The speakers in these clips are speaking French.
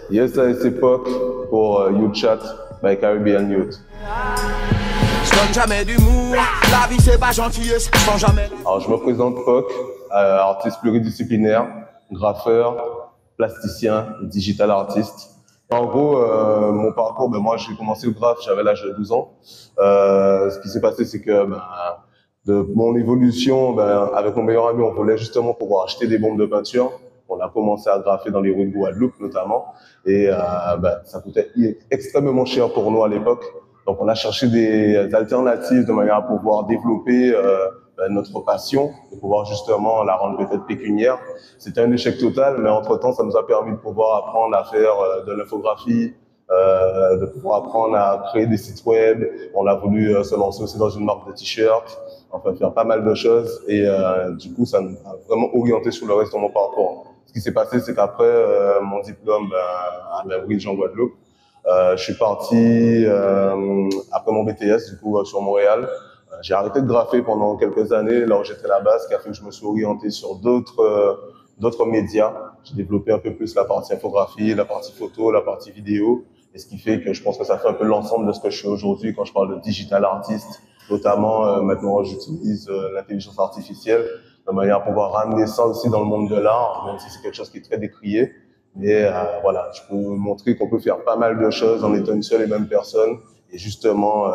Yes, à cette époque pour Youth Chat by Caribbean Youth. Je donne jamais d'humour, la vie c'est pas gentillesse, je prends jamais. Alors je me présente POC, artiste pluridisciplinaire, graffeur, plasticien, digital artiste. En gros, mon parcours, moi j'ai commencé le graphe, j'avais l'âge de 12 ans. Ce qui s'est passé, c'est que de mon évolution, avec mon meilleur ami, on voulait justement pouvoir acheter des bombes de peinture. On a commencé à graffer dans les rues de Guadeloupe notamment, et ça coûtait extrêmement cher pour nous à l'époque. Donc on a cherché des alternatives de manière à pouvoir développer notre passion, de pouvoir justement la rendre peut-être pécuniaire. C'était un échec total, mais entre-temps, ça nous a permis de pouvoir apprendre à faire de l'infographie, de pouvoir apprendre à créer des sites web. On a voulu se lancer aussi dans une marque de t-shirts, enfin faire pas mal de choses. Et du coup, ça nous a vraiment orienté sur le reste de mon parcours. Ce qui s'est passé, c'est qu'après mon diplôme à la Bridge en Guadeloupe, je suis parti après mon BTS du coup sur Montréal. J'ai arrêté de graffer pendant quelques années là où j'étais là-bas, ce qui a fait que je me suis orienté sur d'autres médias. J'ai développé un peu plus la partie infographie, la partie photo, la partie vidéo, et ce qui fait que je pense que ça fait un peu l'ensemble de ce que je fais aujourd'hui quand je parle de digital artiste. Notamment maintenant j'utilise l'intelligence artificielle de manière à pouvoir ramener ça aussi dans le monde de l'art, même si c'est quelque chose qui est très décrié. Et voilà, je peux montrer qu'on peut faire pas mal de choses en étant une seule et même personne et justement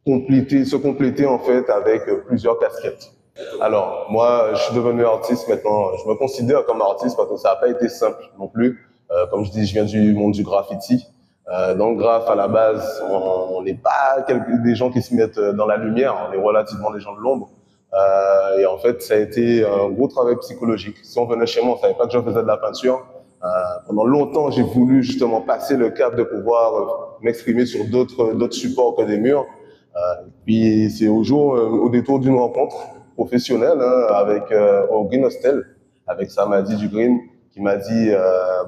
se compléter en fait avec plusieurs casquettes. Alors moi, je suis devenu artiste maintenant. Je me considère comme artiste parce que ça n'a pas été simple non plus. Comme je dis, je viens du monde du graffiti. Dans le graphe, à la base, on n'est pas des gens qui se mettent dans la lumière. On est relativement des gens de l'ombre. Et en fait, ça a été un gros travail psychologique. Si on venait chez moi, on savait pas que je faisais de la peinture. Pendant longtemps, j'ai voulu justement passer le cap de pouvoir m'exprimer sur d'autres supports que des murs. Puis c'est au détour d'une rencontre professionnelle avec au Green Hostel, avec Samadi du Green, qui m'a dit,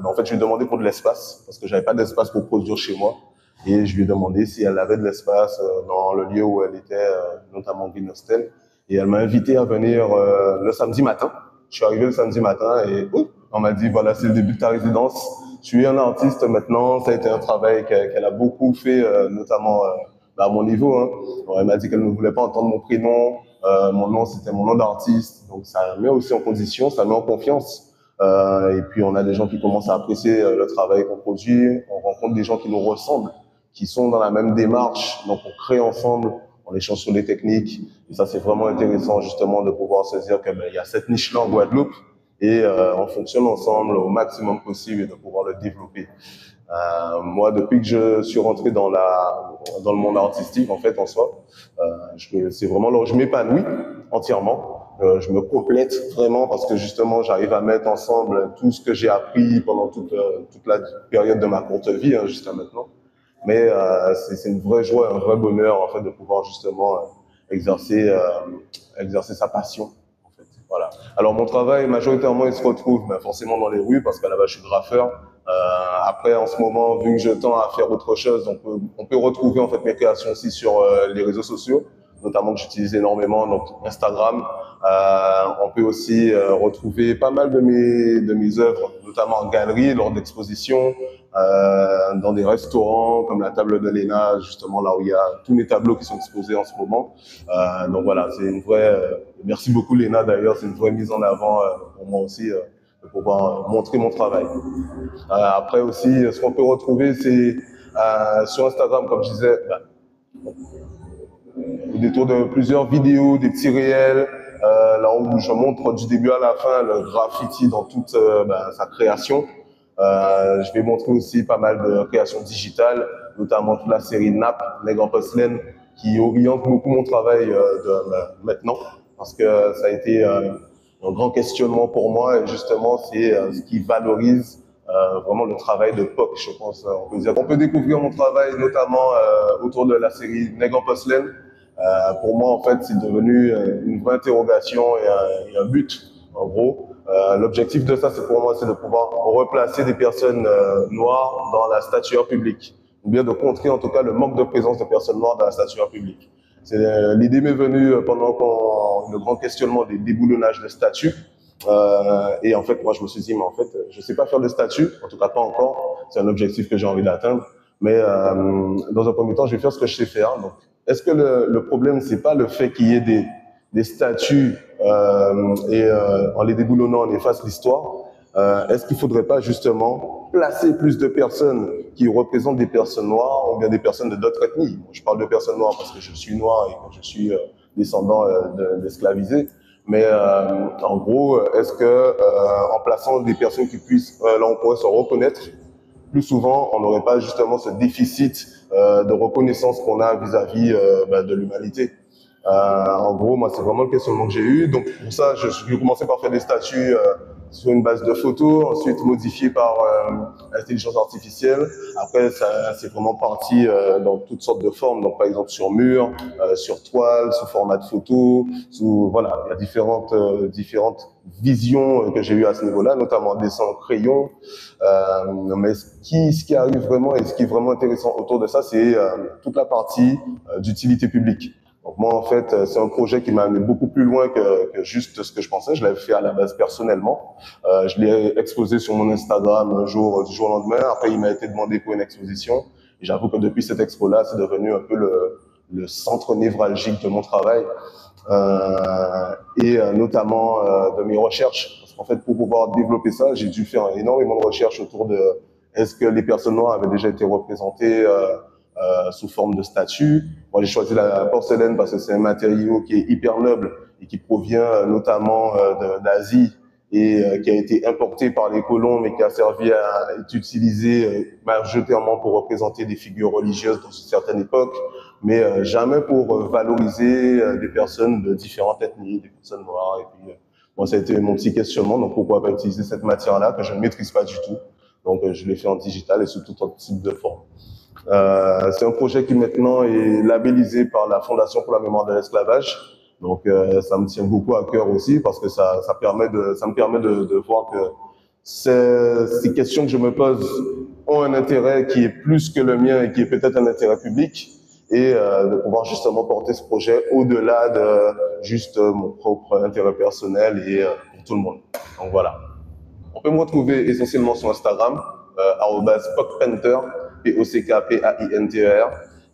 en fait, je lui ai demandé pour de l'espace parce que j'avais pas d'espace pour produire chez moi. Et je lui ai demandé si elle avait de l'espace dans le lieu où elle était, notamment Green Hostel. Et elle m'a invité à venir le samedi matin. Je suis arrivé le samedi matin et on m'a dit, voilà, c'est le début de ta résidence. Tu es un artiste maintenant. Ça a été un travail qu'elle a beaucoup fait, notamment à mon niveau. Alors, elle m'a dit qu'elle ne voulait pas entendre mon prénom. Mon nom, c'était mon nom d'artiste. Donc, ça met aussi en condition, ça met en confiance. Et puis, on a des gens qui commencent à apprécier le travail qu'on produit. On rencontre des gens qui nous ressemblent, qui sont dans la même démarche. Donc, on crée ensemble, on échange sur les techniques. Et ça, c'est vraiment intéressant, justement, de pouvoir se dire qu'il y a cette niche-là en Guadeloupe et on fonctionne ensemble au maximum possible et de pouvoir le développer. Moi, depuis que je suis rentré dans le monde artistique, en fait, en soi, c'est vraiment là où je m'épanouis entièrement. Je me complète vraiment parce que justement, j'arrive à mettre ensemble tout ce que j'ai appris pendant toute la période de ma courte vie jusqu'à maintenant. Mais c'est une vraie joie, un vrai bonheur en fait de pouvoir justement exercer sa passion. En fait. Voilà. Alors mon travail majoritairement il se retrouve forcément dans les rues parce qu'à la base je suis graffeur. Après en ce moment vu que je tends à faire autre chose, on peut retrouver en fait mes créations aussi sur les réseaux sociaux, notamment que j'utilise énormément, donc Instagram. On peut aussi retrouver pas mal de mes œuvres, notamment en galerie, lors d'expositions, dans des restaurants comme la table de Léna, justement là où il y a tous mes tableaux qui sont exposés en ce moment. Donc voilà, c'est une vraie. Merci beaucoup Léna d'ailleurs, c'est une vraie mise en avant pour moi aussi de pouvoir montrer mon travail. Après aussi, ce qu'on peut retrouver, c'est sur Instagram, comme je disais. Au détour de plusieurs vidéos, des petits réels, là où je montre du début à la fin le graffiti dans toute sa création. Je vais montrer aussi pas mal de créations digitales, notamment toute la série NAP, Nègre en Porcelaine, qui oriente beaucoup mon travail maintenant, parce que ça a été un grand questionnement pour moi, et justement, c'est ce qui valorise vraiment le travail de POC, je pense. On peut découvrir mon travail notamment autour de la série Nègre en Porcelaine. Pour moi, en fait, c'est devenu une vraie interrogation et un but, en gros. L'objectif de ça, c'est pour moi, c'est de pouvoir replacer des personnes noires dans la statuaire publique, ou bien de contrer en tout cas le manque de présence de personnes noires dans la statuaire publique. L'idée m'est venue pendant le grand questionnement des déboulonnages de statues. Et en fait, moi, je me suis dit, mais en fait, je sais pas faire de statues, en tout cas pas encore. c'est un objectif que j'ai envie d'atteindre. Mais dans un premier temps, je vais faire ce que je sais faire. Donc, est-ce que le problème, c'est pas le fait qu'il y ait des statuts et en les déboulonnant, on efface l'histoire? Est-ce qu'il faudrait pas justement placer plus de personnes qui représentent des personnes noires ou bien des personnes de d'autres ethnies? Je parle de personnes noires parce que je suis noir et que je suis descendant d'esclavisés. Mais en gros, est-ce que en plaçant des personnes qui puissent, là on pourrait se reconnaître, plus souvent on n'aurait pas justement ce déficit de reconnaissance qu'on a vis-à-vis de l'humanité? En gros, moi c'est vraiment le questionnement que j'ai eu. Donc pour ça, je vais commencer par faire des statuts sur une base de photos, ensuite modifié par l'intelligence artificielle. Après, c'est vraiment parti dans toutes sortes de formes. Donc, par exemple, sur mur, sur toile, sous format de photo, voilà, il y a différentes visions que j'ai eues à ce niveau-là, notamment en dessin au crayon. Mais ce qui arrive vraiment et ce qui est vraiment intéressant autour de ça, c'est toute la partie d'utilité publique. Donc moi, en fait, c'est un projet qui m'a amené beaucoup plus loin que juste ce que je pensais. Je l'avais fait à la base personnellement. Je l'ai exposé sur mon Instagram un jour, du jour au lendemain. Après, il m'a été demandé pour une exposition. Et j'avoue que depuis cette expo-là, c'est devenu un peu le centre névralgique de mon travail. Et notamment de mes recherches. Parce qu'en fait, pour pouvoir développer ça, j'ai dû faire énormément de recherches autour de est-ce que les personnes noires avaient déjà été représentées sous forme de statue. Moi, j'ai choisi la porcelaine parce que c'est un matériau qui est hyper noble et qui provient notamment d'Asie et qui a été importé par les colons, mais qui a servi à être utilisé majoritairement pour représenter des figures religieuses dans une certaine époque, mais jamais pour valoriser des personnes de différentes ethnies, des personnes noires. Et puis, moi, ça a été mon petit questionnement. Donc, pourquoi pas utiliser cette matière-là que je ne maîtrise pas du tout? Donc, je l'ai fait en digital et sous tout autre type de forme. C'est un projet qui maintenant est labellisé par la Fondation pour la mémoire de l'esclavage. Donc ça me tient beaucoup à cœur aussi parce que ça me permet de voir que ces questions que je me pose ont un intérêt qui est plus que le mien et qui est peut-être un intérêt public, et de pouvoir justement porter ce projet au-delà de juste mon propre intérêt personnel et pour tout le monde. Donc voilà. On peut me retrouver essentiellement sur Instagram, @PocPainter, POCKPAINTER.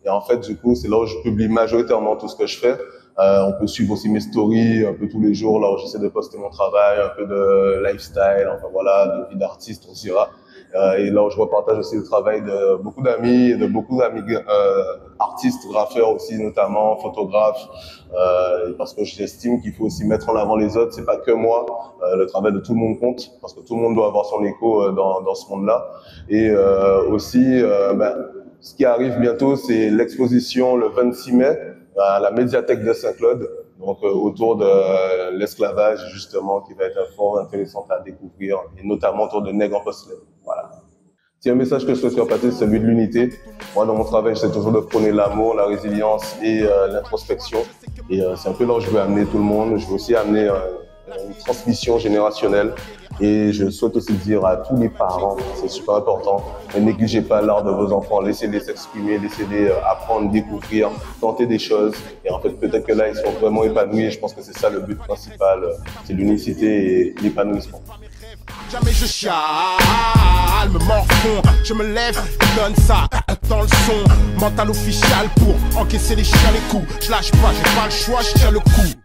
Et en fait, du coup, c'est là où je publie majoritairement tout ce que je fais. On peut suivre aussi mes stories un peu tous les jours, là où j'essaie de poster mon travail, un peu de lifestyle, enfin voilà, de vie d'artiste, on dira. Et là où je repartage aussi le travail de beaucoup d'amis, artistes, graffeurs aussi, notamment photographes, parce que j'estime qu'il faut aussi mettre en avant les autres. C'est pas que moi, le travail de tout le monde compte, parce que tout le monde doit avoir son écho dans ce monde-là. Et aussi, ce qui arrive bientôt, c'est l'exposition le 26 mai à la médiathèque de Saint-Claude, donc autour de l'esclavage justement, qui va être fort intéressant à découvrir, et notamment autour de nègres en porcelaine. Voilà. Si un message que je souhaite faire passer, c'est celui de l'unité. Moi, dans mon travail, j'essaie toujours de prôner l'amour, la résilience et l'introspection. Et c'est un peu là où je veux amener tout le monde. Je veux aussi amener une transmission générationnelle. Et je souhaite aussi dire à tous les parents, c'est super important, ne négligez pas l'art de vos enfants, laissez-les s'exprimer, laissez-les apprendre, découvrir, tenter des choses. Et en fait, peut-être que là, ils seront vraiment épanouis. Et je pense que c'est ça le but principal, c'est l'unicité et l'épanouissement. Jamais je chiale, me morfond, je me lève, je donne ça dans le son. Mental officiel pour encaisser les chiens les coups. Je lâche pas, j'ai pas le choix, je tiens le coup.